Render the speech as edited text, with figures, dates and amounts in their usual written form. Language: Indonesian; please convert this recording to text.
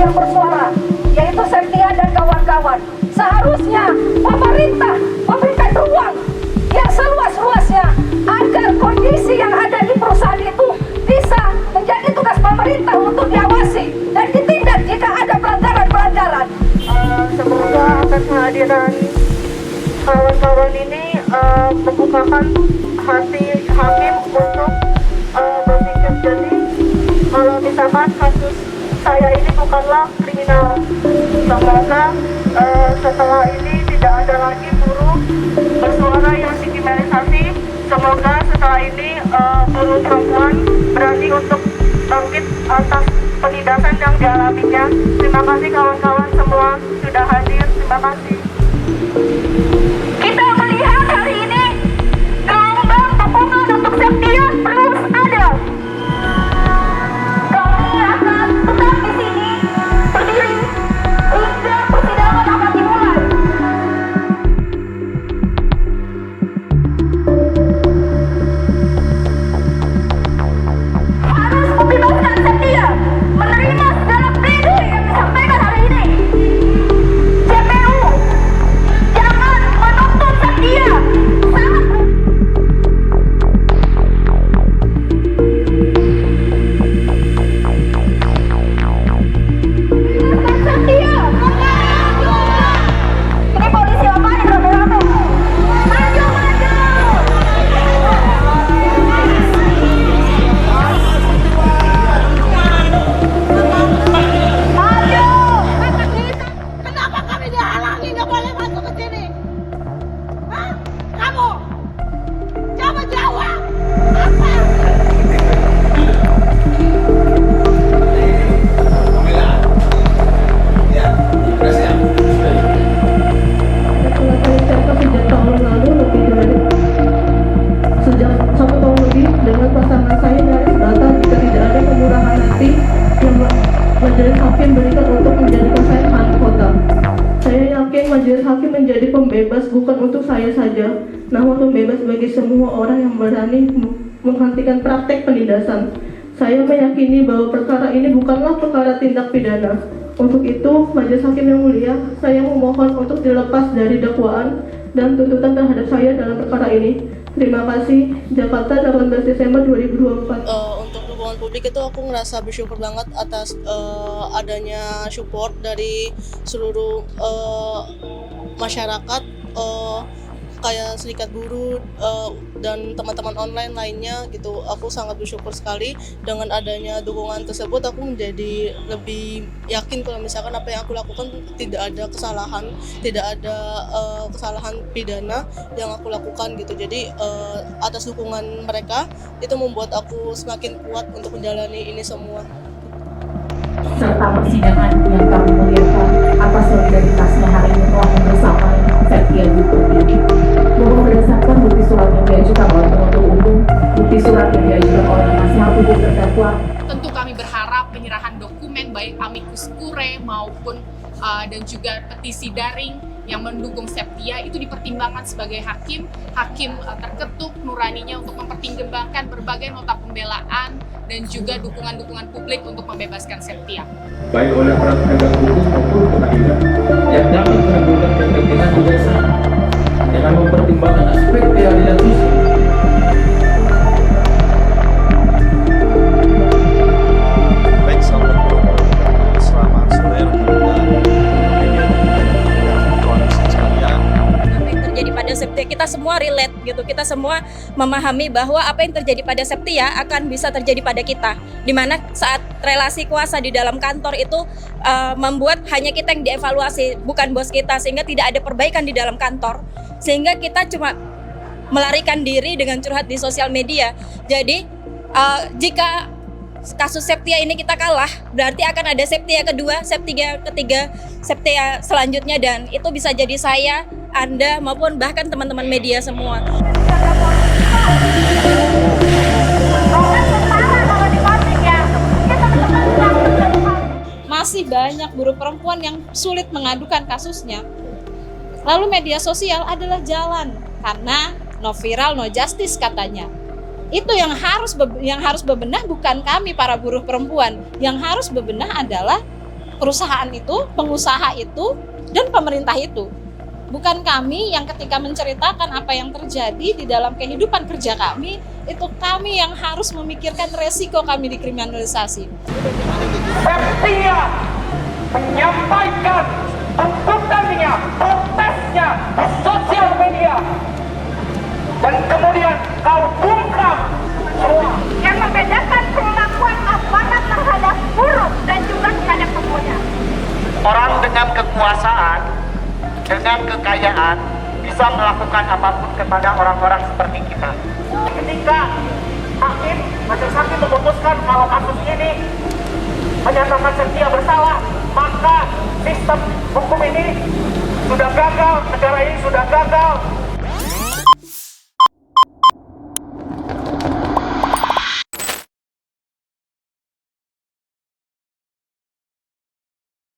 yang bersuara, yaitu Septia dan kawan-kawan. Seharusnya pemerintah memberikan ruang yang seluas-luasnya agar kondisi yang ada di perusahaan itu bisa menjadi tugas pemerintah untuk diawasi dan ditindak jika ada pelanggaran-pelanggaran. Semoga atas kehadiran kawan-kawan ini membukakan hati hakim untuk berpikir jernih kalau misalkan kasus saya ini bukanlah kriminal. Semoga setelah ini tidak ada lagi buruh bersuara yang dikriminalisasi. Semoga setelah ini buruh perempuan berani untuk bangkit atas penindasan yang dialaminya. Terima kasih kawan-kawan semua sudah hadir. Terima kasih. Kita melihat hari ini gelombang dukungan untuk Septia terus ada. Kami akan tetap di sini berdiri hingga persidangan akan dimulai. Harus membebaskan Septia, menerima segala pledoi yang disampaikan hari ini. JPU, jangan menuntut Septia. Septia, ini polisi apa yang rame-rame? Maju, maju. Maju. Kenapa kami dihalangi nggak boleh masuk ke sini? Hah? Kamu? Coba jawab. Apa? Sejak 1 tahun lebih dengan pasangan saya nyaris batal jika tidak ada kemurahan hati yang majelis hakim berikan untuk menjadikan saya anak kota. Saya yakin majelis hakim menjadi pembebas bukan untuk saya saja, namun pembebas bagi semua orang yang berani menghentikan praktek penindasan. Saya meyakini bahwa perkara ini bukanlah perkara tindak pidana. Untuk itu, majelis hakim yang mulia, saya memohon untuk dilepas dari dakwaan dan tuntutan terhadap saya dalam perkara ini. Terima kasih. Jakarta, 18 Desember 2024. Untuk hubungan publik itu aku ngerasa bersyukur banget atas adanya support dari seluruh masyarakat, kayak serikat buruh dan teman-teman online lainnya gitu. Aku sangat bersyukur sekali dengan adanya dukungan tersebut. Aku menjadi lebih yakin kalau misalkan apa yang aku lakukan tidak ada kesalahan, tidak ada kesalahan pidana yang aku lakukan gitu. Jadi atas dukungan mereka itu membuat aku semakin kuat untuk menjalani ini semua. Serta persidangan yang kami muliakan atas solidaritasnya hari ini telah membersamai Septia Putri. Bahwa berdasarkan bukti surat yang diajukan oleh penuntut umum, bukti surat yang diajukan oleh penasihat hukum terdakwa. Tentu kami berharap penyerahan dokumen baik amicus curiae maupun dan juga petisi daring yang mendukung Septia itu dipertimbangkan sebagai hakim terketuk nuraninya untuk mempertimbangkan berbagai nota pembelaan dan juga dukungan-dukungan publik untuk membebaskan Septia. Baik oleh para penegak hukum maupun pengadilan yang dapat menimbulkan kepentingan bersama dengan mempertimbangkan aspek keadilan sosial. Baik, selamat sore pada Septia, kita semua relate gitu, kita semua memahami bahwa apa yang terjadi pada Septia akan bisa terjadi pada kita, dimana saat relasi kuasa di dalam kantor itu membuat hanya kita yang dievaluasi, bukan bos kita, sehingga tidak ada perbaikan di dalam kantor, sehingga kita cuma melarikan diri dengan curhat di sosial media. Jadi jika kasus Septia ini kita kalah, berarti akan ada Septia kedua, Septia ketiga, Septia selanjutnya, dan itu bisa jadi saya, Anda, maupun bahkan teman-teman media semua. Masih banyak buruh perempuan yang sulit mengadukan kasusnya. Lalu media sosial adalah jalan, karena no viral, no justice katanya. Itu yang harus bebenah bukan kami para buruh perempuan. Yang harus bebenah adalah perusahaan itu, pengusaha itu, dan pemerintah itu. Bukan kami yang ketika menceritakan apa yang terjadi di dalam kehidupan kerja kami, itu kami yang harus memikirkan resiko kami dikriminalisasi. Septia menyampaikan tuntutannya, protesnya di sosial media, dan kemudian kau bungkam semua. Yang membedakan perlakuan aparat terhadap buruh dan juga terhadap pemuda. Orang dengan kekuasaan, dengan kekayaan, bisa melakukan apapun kepada orang-orang seperti kita. Ketika majelis hakim memutuskan kalau kasus ini menyatakan Septia bersalah, maka sistem hukum ini sudah gagal, negara ini sudah gagal,